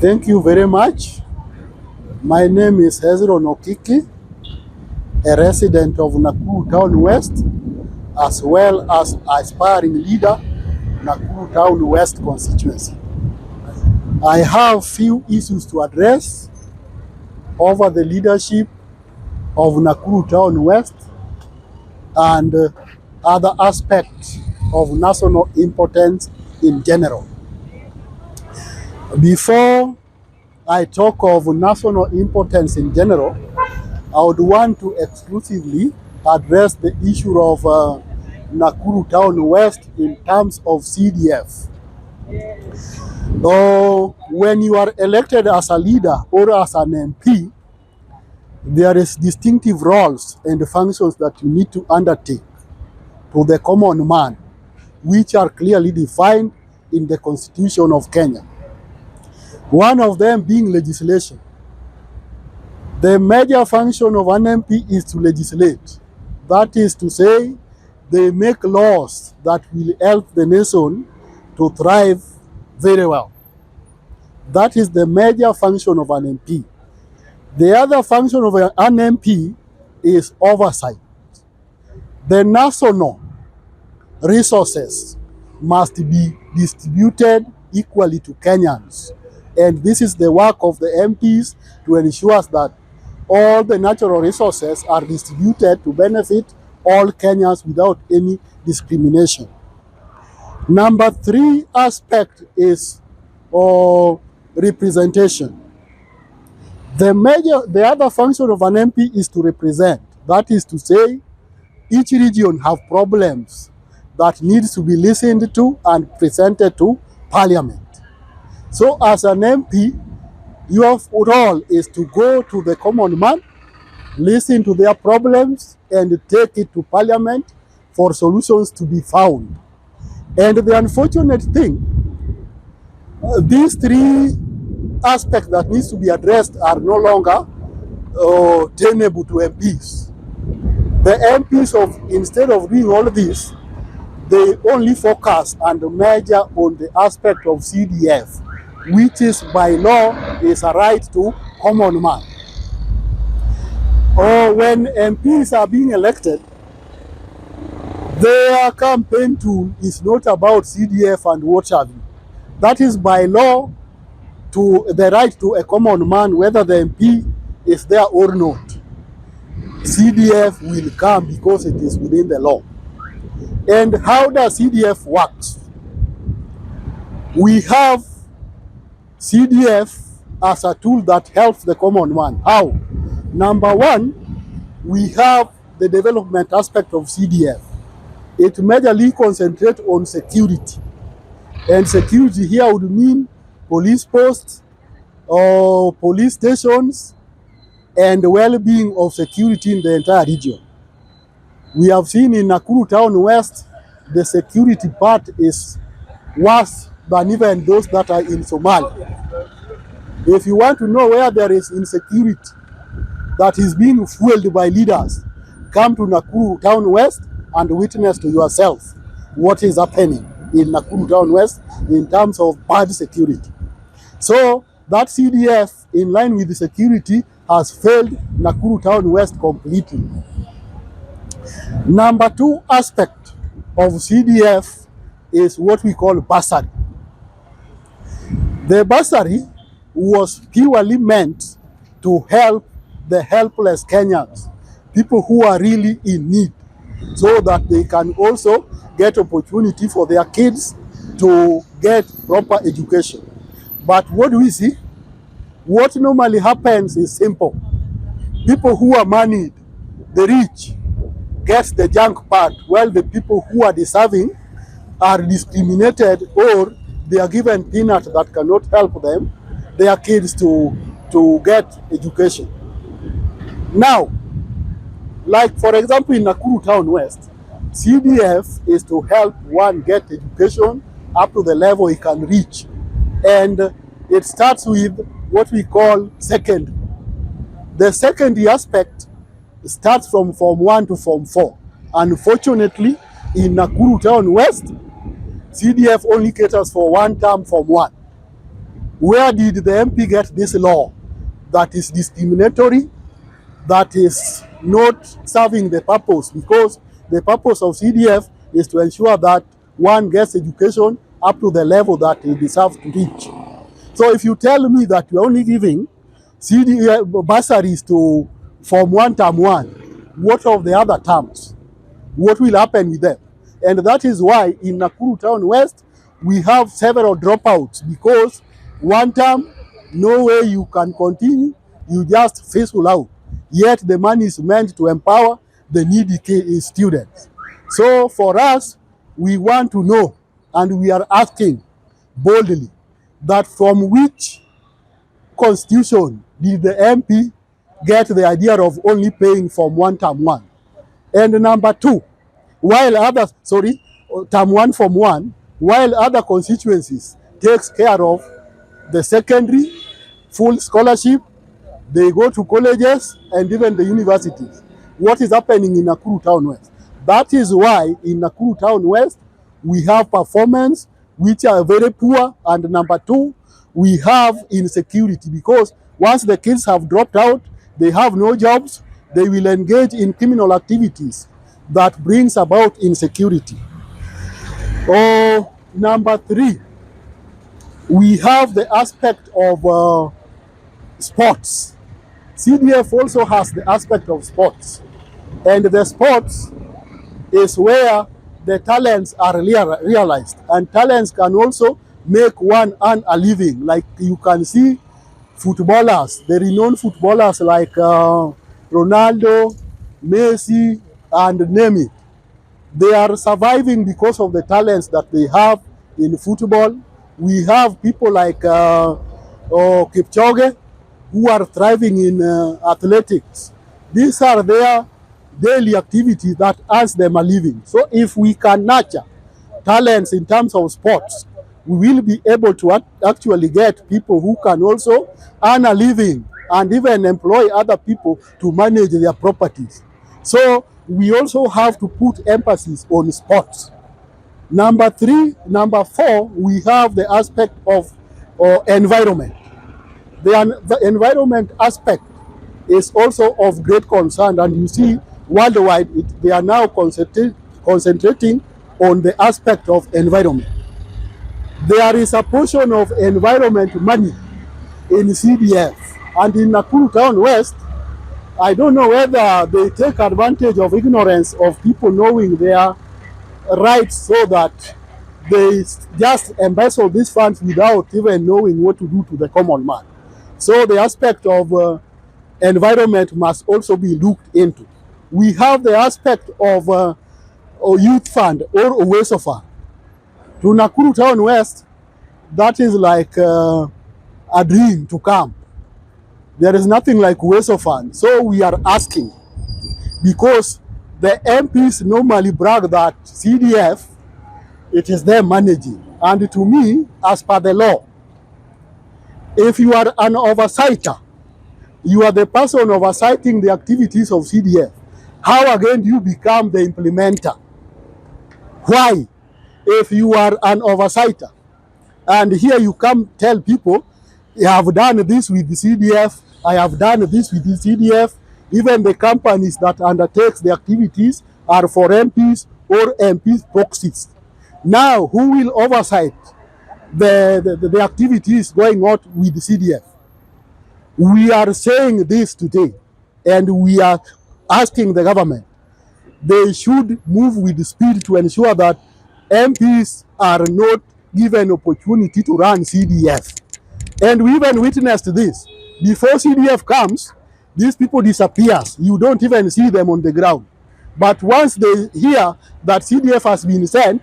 Thank you very much. My name is Okiki, a resident of Nakuru Town West, as well as aspiring leader, Nakuru Town West constituency. I have few issues to address over the leadership of Nakuru Town West and other aspects of national importance in general. Before I talk of national importance in general, I would want to exclusively address the issue of Nakuru Town West in terms of CDF. When you are elected as a leader or as an MP, there is distinctive roles and functions that you need to undertake to the common man, which are clearly defined in the Constitution of Kenya. One of them being legislation. The major function of an MP is to legislate. That is to say, they make laws that will help the nation to thrive very well. That is the major function of an MP. The other function of an MP is oversight. The national resources must be distributed equally to Kenyans. And this is the work of the MPs to ensure that all the natural resources are distributed to benefit all Kenyans without any discrimination. Number 3 aspect is representation. The other function of an MP is to represent. That is to say, each region have problems that needs to be listened to and presented to Parliament. So as an MP, your role is to go to the common man, listen to their problems, and take it to Parliament for solutions to be found. And the unfortunate thing, these 3 aspects that needs to be addressed are no longer tenable to MPs. The MPs, instead of doing all this, they only focus and major on the aspect of CDF, which is by law is a right to common man. Or when MPs are being elected, their campaign tool is not about CDF and what have you. That is by law to the right to a common man, whether the MP is there or not. CDF will come because it is within the law. And how does CDF work? We have CDF as a tool that helps the common man. How? Number 1, we have the development aspect of CDF. It majorly concentrates on security. And security here would mean police posts or police stations and the well-being of security in the entire region. We have seen in Nakuru Town West, the security part is worse than even those that are in Somalia. If you want to know where there is insecurity that is being fueled by leaders, come to Nakuru Town West and witness to yourself what is happening in Nakuru Town West in terms of bad security. So that CDF, in line with the security, has failed Nakuru Town West completely. Number 2 aspect of CDF is what we call bursary. The bursary was purely meant to help the helpless Kenyans, people who are really in need, so that they can also get opportunity for their kids to get proper education. But what do we see? What normally happens is simple. People who are moneyed, the rich, get the junk part, while the people who are deserving are discriminated, or they are given peanuts that cannot help them, their kids to get education. Now, like for example in Nakuru Town West, CDF is to help one get education up to the level he can reach. And it starts with what we call secondary. The secondary aspect starts from Form 1 to Form 4. Unfortunately, in Nakuru Town West, CDF only caters for 1 term Form 1. Where did the MP get this law that is discriminatory, that is not serving the purpose? Because the purpose of CDF is to ensure that one gets education up to the level that he deserves to reach. So if you tell me that you're only giving CDF bursaries to Form 1, Term 1, what of the other terms? What will happen with them? And that is why in Nakuru Town West, we have several dropouts, because one term, no way you can continue, you just fizzle out. Yet the money is meant to empower the needy students. So for us, we want to know, and we are asking boldly, that from which constitution did the MP get the idea of only paying Form 1, Term 1? And number two, while others, Term 1, Form 1, while other constituencies takes care of the secondary, full scholarship, they go to colleges and even the universities. What is happening in Nakuru Town West? That is why in Nakuru Town West, we have performance which are very poor, and number two, we have insecurity, because once the kids have dropped out, they have no jobs, they will engage in criminal activities that brings about insecurity. Number three, we have the aspect of sports. CDF also has the aspect of sports, and the sports is where the talents are realized, and talents can also make one earn a living. Like you can see footballers, the renowned footballers like Ronaldo, Messi, and name it. They are surviving because of the talents that they have in football. We have people like Kipchoge, who are thriving in athletics. These are their daily activities that earns them a living. So if we can nurture talents in terms of sports, we will be able to actually get people who can also earn a living and even employ other people to manage their properties. So we also have to put emphasis on sports. Number four, we have the aspect of environment. The environment aspect is also of great concern, and you see worldwide they are now concentrating on the aspect of environment. There is a portion of environment money in CDF, and in Nakuru Town West, I don't know whether they take advantage of ignorance of people knowing their rights, so that they just embezzle these funds without even knowing what to do to the common man. So the aspect of environment must also be looked into. We have the aspect of youth fund or Oversight fund. To Nakuru Town West, that is like a dream to come. There is nothing like Oversight fund. So we are asking, because the MPs normally brag that CDF, it is them managing. And to me, as per the law, if you are an oversighter, you are the person oversighting the activities of CDF. How again do you become the implementer? Why? If you are an oversighter, and here you come tell people, I have done this with the CDF, I have done this with the CDF, even the companies that undertakes the activities are for MPs or MPs proxies. Now, who will oversight the activities going on with the CDF? We are saying this today, and we are asking the government, they should move with speed to ensure that MPs are not given opportunity to run CDF. And we even witnessed this. Before CDF comes, these people disappear. You don't even see them on the ground. But once they hear that CDF has been sent,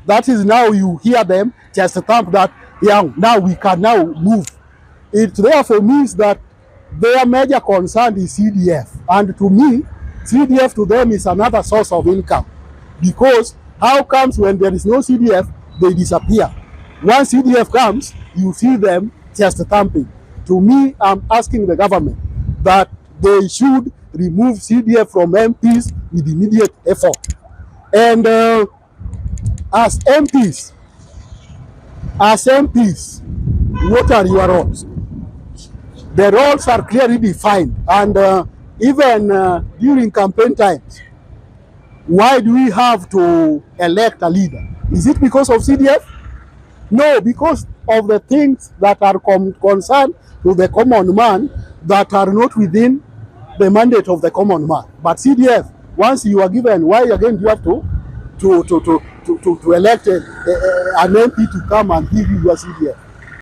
that is now you hear them just thump that, yeah, now we can now move. It therefore means that their major concern is CDF. And to me, CDF to them is another source of income. Because how comes when there is no CDF, they disappear? Once CDF comes, you see them just thumping. To me, I'm asking the government that they should remove CDF from MPs with immediate effort. And as MPs, what are your roles? The roles are clearly defined, and even during campaign times, why do we have to elect a leader? Is it because of CDF? No, because of the things that are concerned to the common man that are not within the mandate of the common man. But CDF, once you are given, why again do you have to elect an MP to come and give you your CDF?